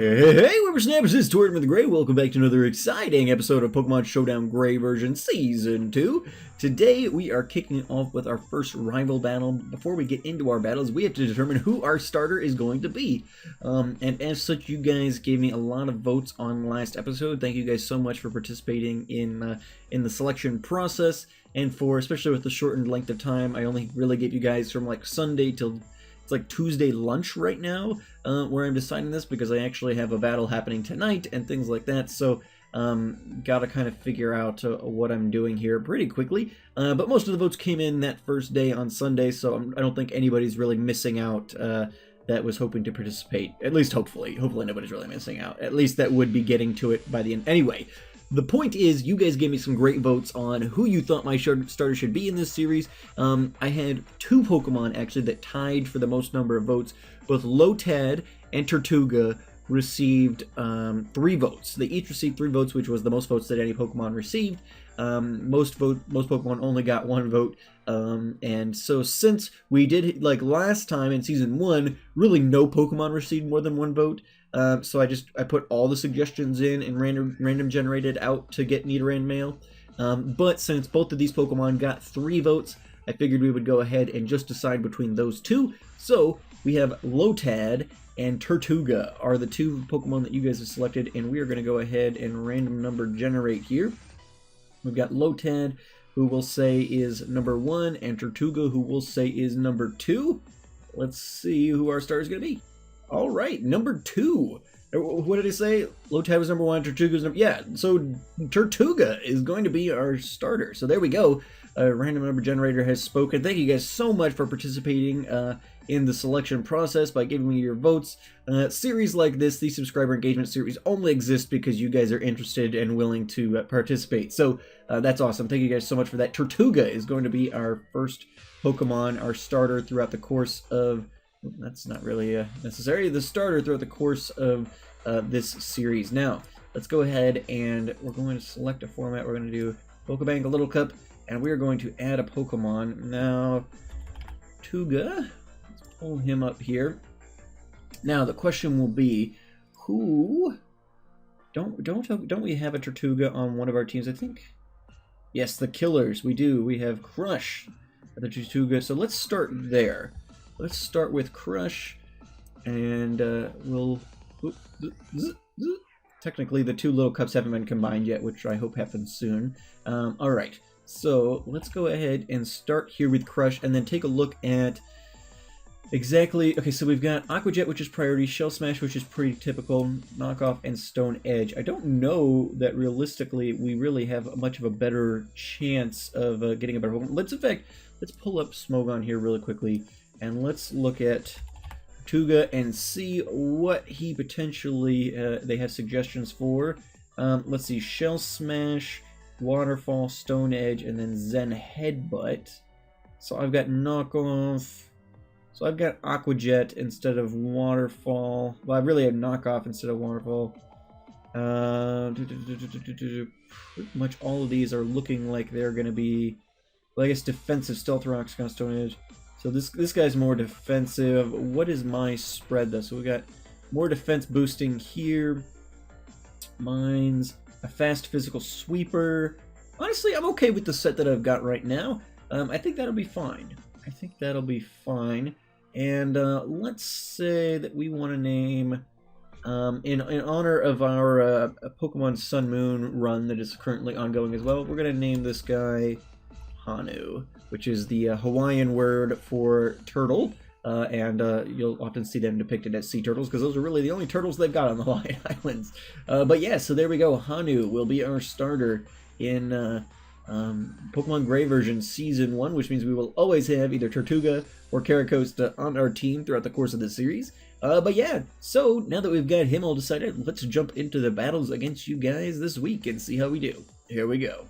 Hey, whippersnappers, it's TortimerTheGreYT. Welcome back to another exciting episode of Pokemon Showdown Gray version Season 2. Today, we are kicking off with our first rival battle. Before we get into our battles, we have to determine who our starter is going to be. And as such, you guys gave me a lot of votes on last episode. Thank you guys so much for participating in the selection process. And for, especially with the shortened length of time, I only really gave you guys from like Sunday till it's like Tuesday lunch right now, where I'm deciding this because I actually have a battle happening tonight and things like that. So, gotta kind of figure out what I'm doing here pretty quickly. But most of the votes came in that first day on Sunday, so I don't think anybody's really missing out that was hoping to participate. At least hopefully. Hopefully nobody's really missing out. At least that would be getting to it by the end. Anyway. The point is, you guys gave me some great votes on who you thought my starter should be in this series. I had two Pokemon, actually, that tied for the most number of votes. Both Lotad and Tirtouga received 3 votes. They each received 3 votes, which was the most votes that any Pokemon received. Most Pokemon only got 1 vote. And so since we did, like last time in Season 1, really no Pokemon received more than 1 vote. So I put all the suggestions in and random generated out to get Nidoran mail. But since both of these Pokemon got 3 votes, I figured we would go ahead and just decide between those two. So we have Lotad and Tirtouga are the 2 Pokemon that you guys have selected, and we are going to go ahead and random number generate here. We've got Lotad, who we'll say is number 1, and Tirtouga, who we'll say is number 2. Let's see who our starter is going to be. All right, number 2. What did I say? Lotad was number 1, Tirtouga was number... Yeah, so Tirtouga is going to be our starter. So there we go. Random number generator has spoken. Thank you guys so much for participating in the selection process by giving me your votes. Series like this, the subscriber engagement series, only exists because you guys are interested and willing to participate. So that's awesome. Thank you guys so much for that. Tirtouga is going to be our first Pokemon, our starter throughout the course of... That's not really necessary. The starter throughout the course of this series. Now, let's go ahead and we're going to select a format. We're going to do Pokebank, a Little Cup, and we are going to add a Pokemon. Now, Tirtouga, let's pull him up here. Now, the question will be, who? Don't we have a Tirtouga on one of our teams? I think. Yes, the Killers. We do. We have Crush, the Tirtouga. So let's start there. Let's start with Crush, and we'll... Technically, the 2 little cups haven't been combined yet, which I hope happens soon. Alright, so let's go ahead and start here with Crush, and then take a look at exactly... Okay, so we've got Aqua Jet, which is priority, Shell Smash, which is pretty typical, Knockoff, and Stone Edge. I don't know that realistically we really have much of a better chance of getting a better Pokemon. Let's pull up Smogon here really quickly. And let's look at Tirtouga and see what he potentially, they have suggestions for. Let's see, Shell Smash, Waterfall, Stone Edge, and then Zen Headbutt. So I've got Knockoff. So I've got Aqua Jet instead of Waterfall. Well, I really have Knockoff instead of Waterfall. Pretty much all of these are looking like they're going to be, well, I guess defensive Stealth Rock's kind of Stone Edge. So this guy's more defensive. What is my spread though? So we got more defense boosting here. Mine's a fast physical sweeper. Honestly, I'm okay with the set that I've got right now. I think that'll be fine. I think that'll be fine. And let's say that we want to name, in honor of our Pokemon Sun Moon run that is currently ongoing as well, we're going to name this guy Hanu, which is the Hawaiian word for turtle, and you'll often see them depicted as sea turtles, because those are really the only turtles they've got on the Hawaiian Islands. But yeah, so there we go. Hanu will be our starter in Pokemon Gray version Season 1, which means we will always have either Tirtouga or Caracosta on our team throughout the course of the series. But yeah, so now that we've got him all decided, let's jump into the battles against you guys this week and see how we do. Here we go.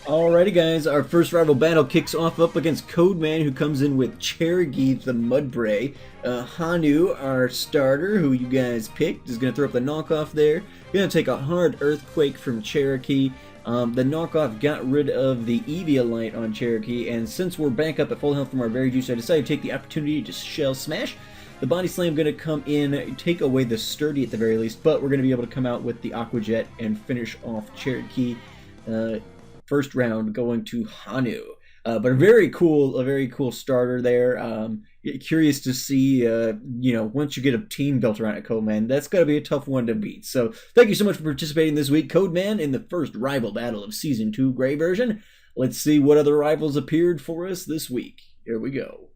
Alrighty guys, our first rival battle kicks off up against Codeman, who comes in with Cherokee the Mudbray. Hanu, our starter, who you guys picked, is going to throw up the knockoff there. Going to take a hard Earthquake from Cherokee. The knockoff got rid of the Eviolite on Cherokee, and since we're back up at full health from our Berry Juice, I decided to take the opportunity to Shell Smash. The Body Slam going to come in, take away the Sturdy at the very least, but we're going to be able to come out with the Aqua Jet and finish off Cherokee. First round going to Hanu. But a very cool starter there. Curious to see, you know, once you get a team built around a Codeman, that's got to be a tough one to beat. So thank you so much for participating this week, Codeman, in the first rival battle of Season 2 Gray version. Let's see what other rivals appeared for us this week. Here we go.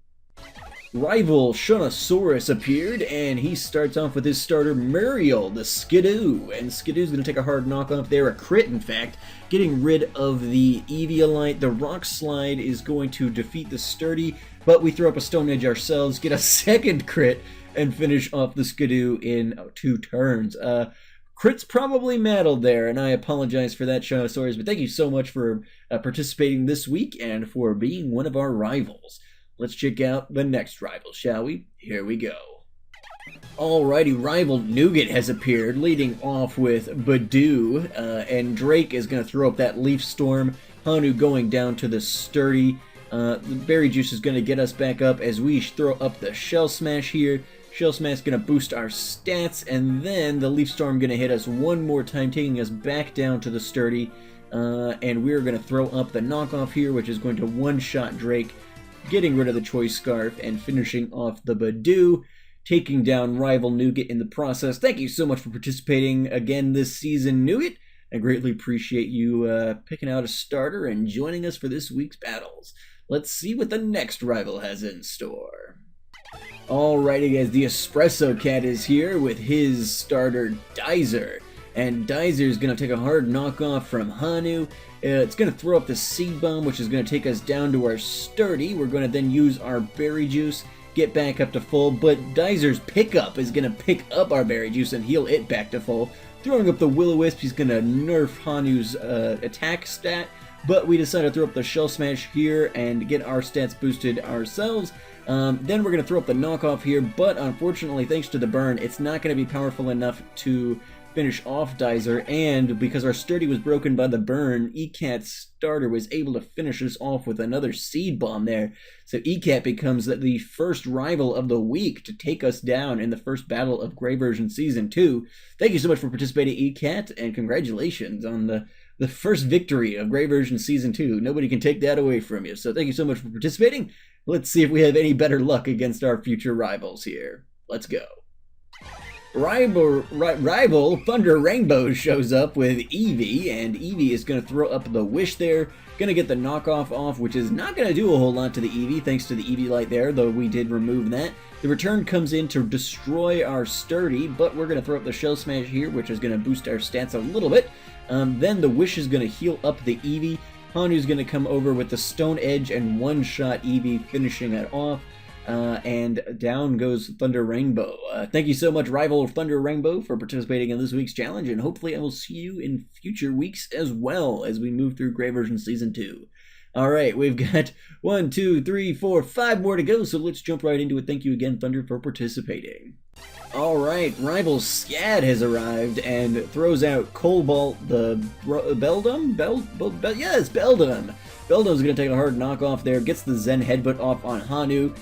Rival Shunosaurus appeared, and he starts off with his starter Muriel, the Skidoo. And Skidoo's going to take a hard knockoff there, a crit in fact, getting rid of the Eviolite. The Rock Slide is going to defeat the Sturdy, but we throw up a Stone Edge ourselves, get a second crit, and finish off the Skidoo in 2 turns. Crit's probably meddled there, and I apologize for that, Shunosaurus, but thank you so much for participating this week and for being one of our rivals. Let's check out the next rival, shall we? Here we go. Alrighty, rival Nougat has appeared, leading off with Badoo, and Drake is going to throw up that Leaf Storm. Hanu going down to the Sturdy. The Berry Juice is going to get us back up as we throw up the Shell Smash here. Shell Smash is going to boost our stats, and then the Leaf Storm going to hit us one more time, taking us back down to the Sturdy. And we're going to throw up the knockoff here, which is going to one-shot Drake, getting rid of the Choice Scarf and finishing off the Badoo, taking down rival Nougat in the process. Thank you so much for participating again this season, Nougat. I greatly appreciate you picking out a starter and joining us for this week's battles. Let's see what the next rival has in store. Alrighty guys, the Espresso Cat is here with his starter Dizer. And Dizer is going to take a hard knockoff from Hanu. It's going to throw up the Seed Bomb, which is going to take us down to our Sturdy. We're going to then use our Berry Juice, get back up to full, but Dizer's pickup is going to pick up our Berry Juice and heal it back to full. Throwing up the Will-O-Wisp, he's going to nerf Hanu's attack stat, but we decided to throw up the Shell Smash here and get our stats boosted ourselves. Then we're going to throw up the knockoff here, but unfortunately, thanks to the burn, it's not going to be powerful enough to finish off Dizer, and because our Sturdy was broken by the burn, ECAT's starter was able to finish us off with another Seed Bomb there. So ECAT becomes the first rival of the week to take us down in the first battle of Gray version Season 2. Thank you so much for participating, ECAT, and congratulations on the first victory of Gray version Season 2. Nobody can take that away from you, so thank you so much for participating. Let's see if we have any better luck against our future rivals here. Let's go. Rival Thunder Rainbow shows up with Eevee, and Eevee is going to throw up the Wish there. Going to get the knockoff off, which is not going to do a whole lot to the Eevee, thanks to the Eviolite there, though we did remove that. The return comes in to destroy our Sturdy, but we're going to throw up the Shell Smash here, which is going to boost our stats a little bit. Then the Wish is going to heal up the Eevee. Hanu's going to come over with the Stone Edge and one-shot Eevee, finishing it off. And down goes Thunder Rainbow. Thank you so much, Rival Thunder Rainbow, for participating in this week's challenge, and hopefully I will see you in future weeks as well as we move through Gray version Season 2. Alright, we've got 1, 2, 3, 4, 5 more to go, so let's jump right into it. Thank you again, Thunder, for participating. Alright, Rival Scad has arrived and throws out Cobalt the Beldum? Yes, Beldum! Beldum's going to take a hard knockoff there, gets the Zen Headbutt off on Hanu,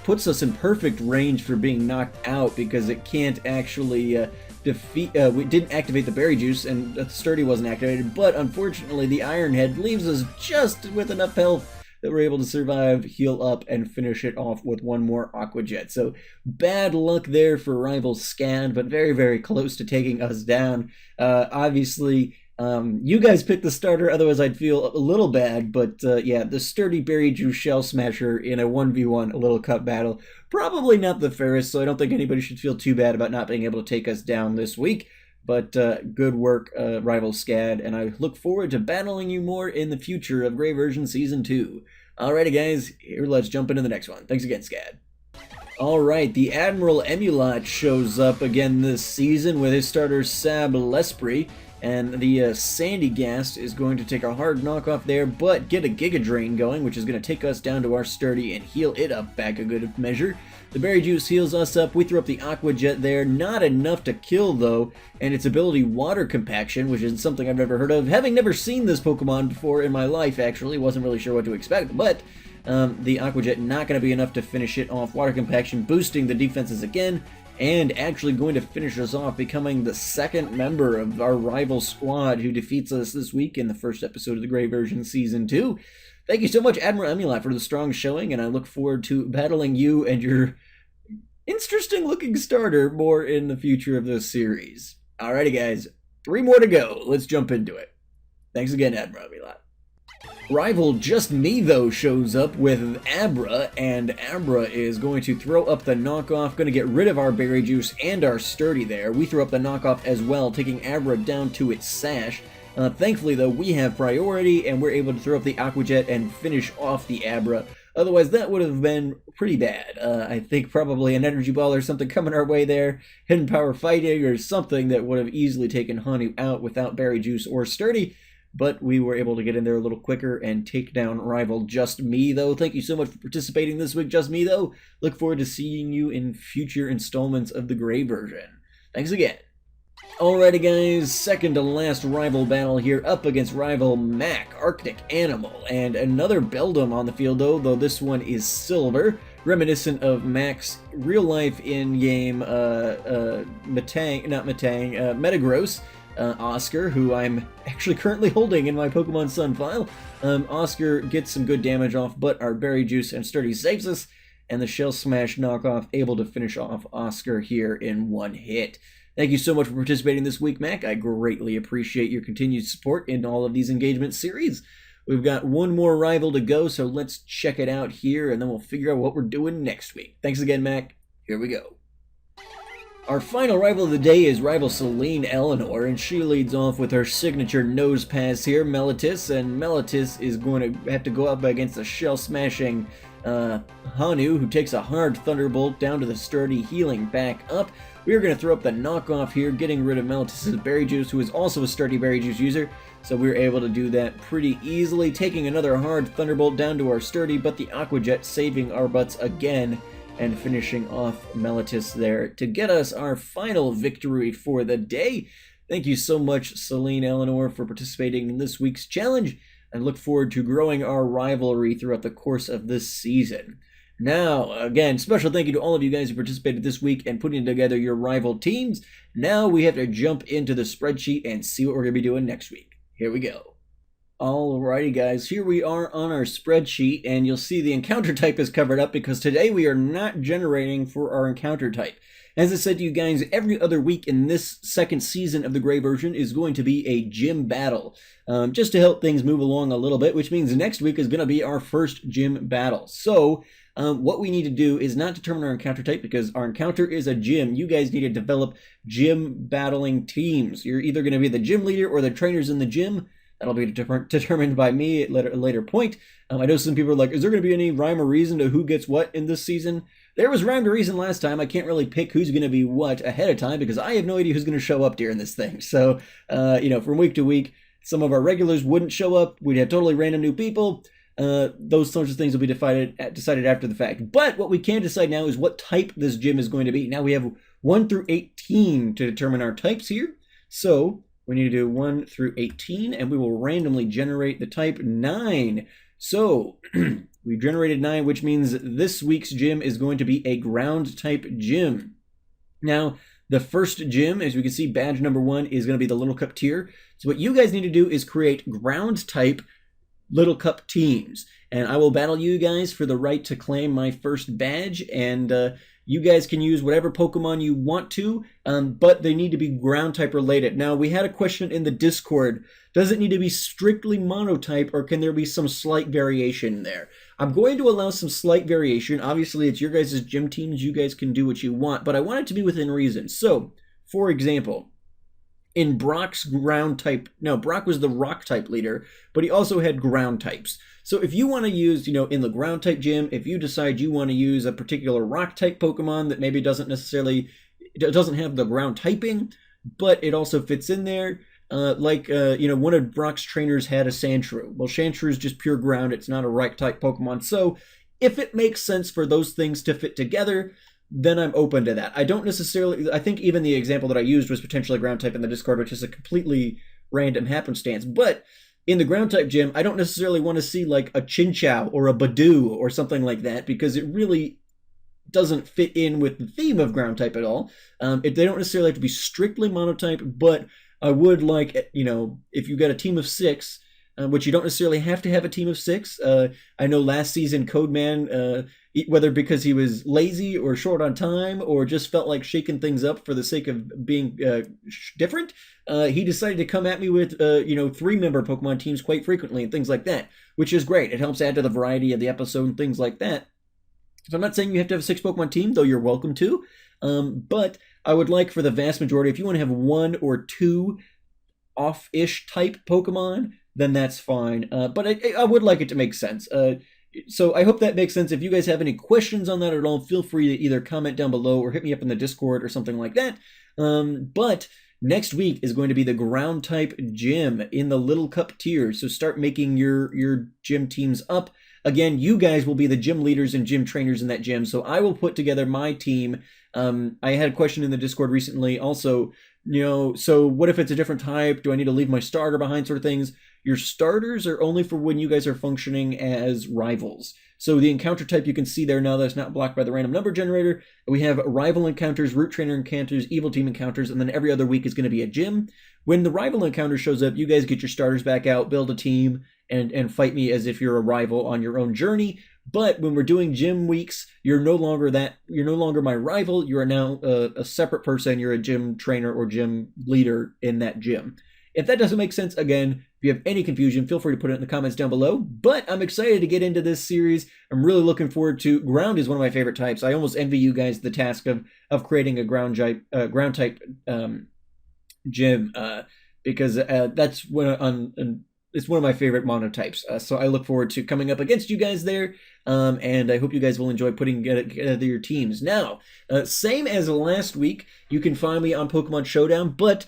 puts us in perfect range for being knocked out because it can't actually defeat, we didn't activate the Berry Juice and the Sturdy wasn't activated, but unfortunately the Iron Head leaves us just with enough health that we're able to survive, heal up, and finish it off with one more Aqua Jet. So bad luck there for Rival Scad, but very, very close to taking us down. Obviously, you guys picked the starter, otherwise I'd feel a little bad, but yeah, the Sturdy Berry Juice Shell Smasher in a 1v1 Little Cup battle, probably not the fairest, so I don't think anybody should feel too bad about not being able to take us down this week. But good work, Rival Scad, and I look forward to battling you more in the future of Gray version Season 2. Alrighty guys, here let's jump into the next one. Thanks again, Scad. Alright, the Admiral Emulot shows up again this season with his starter Sab L'Esprit, and the Sandygast is going to take a hard knockoff there, but get a Giga Drain going, which is going to take us down to our Sturdy and heal it up back a good measure. The Berry Juice heals us up, we throw up the Aqua Jet there, not enough to kill though, and its ability Water Compaction, which is something I've never heard of, having never seen this Pokemon before in my life actually, wasn't really sure what to expect, but The Aqua Jet not going to be enough to finish it off. Water Compaction boosting the defenses again, and actually going to finish us off, becoming the second member of our rival squad who defeats us this week in the first episode of the Gray version Season 2. Thank you so much, Admiral Emulat, for the strong showing, and I look forward to battling you and your interesting-looking starter more in the future of this series. Alrighty, guys. 3 more to go. Let's jump into it. Thanks again, Admiral Emulat. Rival Just Me, though, shows up with Abra, and Abra is going to throw up the knockoff, going to get rid of our Berry Juice and our Sturdy there. We throw up the knockoff as well, taking Abra down to its sash. Thankfully, though, we have priority, and we're able to throw up the Aqua Jet and finish off the Abra. Otherwise, that would have been pretty bad. I think probably an Energy Ball or something coming our way there, Hidden Power Fighting, or something that would have easily taken Hanu out without Berry Juice or Sturdy. But we were able to get in there a little quicker and take down Rival Just Me, though. Thank you so much for participating this week, Just Me, though. Look forward to seeing you in future installments of the Gray version. Thanks again. Alrighty, guys. Second to last rival battle here, up against Rival Mac, Arctic Animal. And another Beldum on the field, though this one is silver. Reminiscent of Mac's real-life in-game Metagross. Oscar, who I'm actually currently holding in my Pokemon Sun file. Oscar gets some good damage off, but our Berry Juice and Sturdy saves us, and the Shell Smash knockoff able to finish off Oscar here in one hit. Thank you so much for participating this week, Mac. I greatly appreciate your continued support in all of these engagement series. We've got one more rival to go, so let's check it out here, and then we'll figure out what we're doing next week. Thanks again, Mac. Here we go. Our final rival of the day is rival Celine Eleanor, and she leads off with her signature nose pass here, Meliodas, and Meliodas is going to have to go up against the shell-smashing Hanu, who takes a hard Thunderbolt down to the Sturdy, healing back up. We are going to throw up the knockoff here, getting rid of Meliodas' Berry Juice, who is also a Sturdy Berry Juice user, so we were able to do that pretty easily, taking another hard Thunderbolt down to our Sturdy, but the Aqua Jet saving our butts again, and finishing off Meliodas there to get us our final victory for the day. Thank you so much, Celine Eleanor, for participating in this week's challenge, and look forward to growing our rivalry throughout the course of this season. Now, again, special thank you to all of you guys who participated this week and putting together your rival teams. Now we have to jump into the spreadsheet and see what we're going to be doing next week. Here we go. Alrighty, guys, here we are on our spreadsheet, and you'll see the encounter type is covered up because today we are not generating for our encounter type. As I said to you guys, every other week in this second season of the Gray version is going to be a gym battle, just to help things move along a little bit, which means next week is going to be our first gym battle. So, what we need to do is not determine our encounter type because our encounter is a gym. You guys need to develop gym battling teams. You're either going to be the gym leader or the trainers in the gym. That'll be determined by me at a later point. I know some people are like, is there going to be any rhyme or reason to who gets what in this season? There was rhyme or reason last time. I can't really pick who's going to be what ahead of time because I have no idea who's going to show up during this thing. So, from week to week, some of our regulars wouldn't show up. We'd have totally random new people. Those sorts of things will be decided after the fact. But what we can decide now is what type this gym is going to be. Now we have 1 through 18 to determine our types here. So we need to do 1 through 18, and we will randomly generate the type 9. So we generated 9, which means this week's gym is going to be a ground type gym. Now, the first gym, as we can see, badge number 1 is going to be the Little Cup tier. So what you guys need to do is create ground type Little Cup teams. And I will battle you guys for the right to claim my first badge, and you guys can use whatever Pokemon you want to, but they need to be ground type related. Now, we had a question in the Discord. Does it need to be strictly monotype, or can there be some slight variation there? I'm going to allow some slight variation. Obviously, it's your guys' gym teams. You guys can do what you want, but I want it to be within reason. So, for example, in Brock's ground type, no, Brock was the rock type leader, but he also had ground types. So if you want to use, in the ground type gym, if you decide you want to use a particular rock type Pokemon that maybe doesn't have the ground typing, but it also fits in there, one of Brock's trainers had a Sandshrew. Well, Sandshrew is just pure ground. It's not a rock type Pokemon. So if it makes sense for those things to fit together, then I'm open to that. I think even the example that I used was potentially ground type in the Discord, which is a completely random happenstance. But in the ground type gym, I don't necessarily want to see like a Chinchou or a Badoo or something like that, because it really doesn't fit in with the theme of ground type at all. They don't necessarily have to be strictly monotype, but I would like, if you got a team of 6, which you don't necessarily have to have a team of 6. I know last season Codeman, whether because he was lazy or short on time or just felt like shaking things up for the sake of being different, he decided to come at me with 3-member Pokemon teams quite frequently and things like that, which is great. It helps add to the variety of the episode and things like that. So I'm not saying you have to have a 6-Pokemon team, though you're welcome to. But I would like, for the vast majority, if you want to have 1 or 2 off-ish type Pokemon, then that's fine. But I would like it to make sense. So I hope that makes sense. If you guys have any questions on that at all, feel free to either comment down below or hit me up in the Discord or something like that. But next week is going to be the ground type gym in the Little Cup tier. So start making your gym teams up. Again, you guys will be the gym leaders and gym trainers in that gym, so I will put together my team. I had a question in the Discord recently also, so what if it's a different type? Do I need to leave my starter behind, sort of things? Your starters are only for when you guys are functioning as rivals. So the encounter type you can see there now that's not blocked by the random number generator. We have rival encounters, root trainer encounters, evil team encounters, and then every other week is going to be a gym. When the rival encounter shows up, you guys get your starters back out, build a team, and fight me as if you're a rival on your own journey. But when we're doing gym weeks, you're no longer my rival. You are now a separate person. You're a gym trainer or gym leader in that gym. If that doesn't make sense, again, if you have any confusion, feel free to put it in the comments down below. But I'm excited to get into this series. I'm really looking forward to. Ground is one of my favorite types. I almost envy you guys the task of creating a ground type gym, because that's it's one of my favorite monotypes. So I look forward to coming up against you guys there, and I hope you guys will enjoy putting together your teams. Now, same as last week, you can find me on Pokemon Showdown, but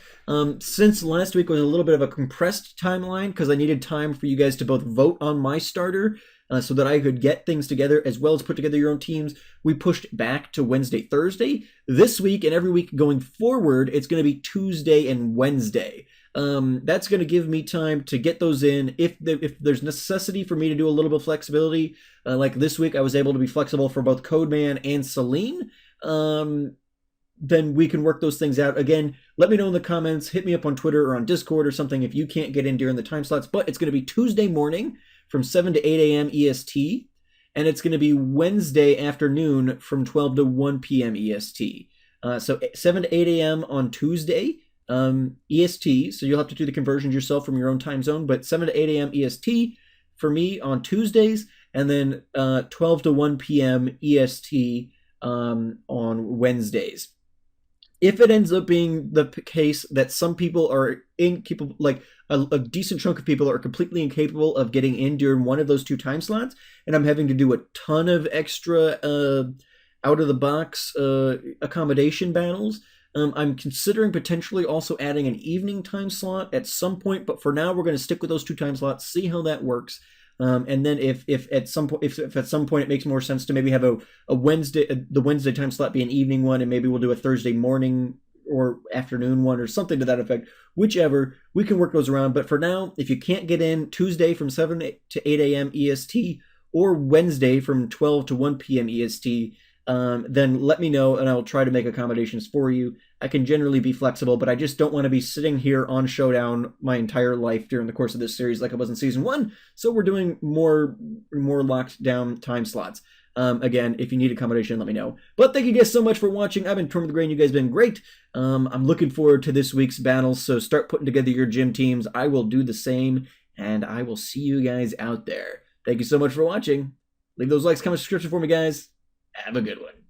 since last week was a little bit of a compressed timeline, because I needed time for you guys to both vote on my starter, so that I could get things together as well as put together your own teams, we pushed back to Wednesday, Thursday. This week and every week going forward, it's going to be Tuesday and Wednesday. That's going to give me time to get those in. If there's necessity for me to do a little bit of flexibility, like this week I was able to be flexible for both Codeman and Celine, then we can work those things out. Again, let me know in the comments, hit me up on Twitter or on Discord or something if you can't get in during the time slots, but it's going to be Tuesday morning from 7 to 8 a.m. EST, and it's going to be Wednesday afternoon from 12 to 1 p.m. EST. So 7 to 8 a.m. on Tuesday, EST, so you'll have to do the conversions yourself from your own time zone, but 7 to 8 a.m. EST for me on Tuesdays, and then 12 to 1 p.m. EST on Wednesdays. If it ends up being the case that some people are incapable, like a decent chunk of people are completely incapable of getting in during one of those 2 time slots, and I'm having to do a ton of extra out-of-the-box accommodation battles, I'm considering potentially also adding an evening time slot at some point, but for now we're going to stick with those 2 time slots, see how that works. And then if at some point it makes more sense to maybe have the Wednesday time slot be an evening one, and maybe we'll do a Thursday morning or afternoon one or something to that effect, whichever, we can work those around. But for now, if you can't get in Tuesday from 7 to 8 a.m. EST or Wednesday from 12 to 1 p.m. EST, then let me know and I'll try to make accommodations for you. I can generally be flexible, but I just don't want to be sitting here on Showdown my entire life during the course of this series like I was in Season 1, so we're doing more locked down time slots. Again, if you need accommodation, let me know. But thank you guys so much for watching. I've been TortimerTheGreYT, and you guys have been great. I'm looking forward to this week's battles, so start putting together your gym teams. I will do the same, and I will see you guys out there. Thank you so much for watching. Leave those likes, comments, subscription for me, guys. Have a good one.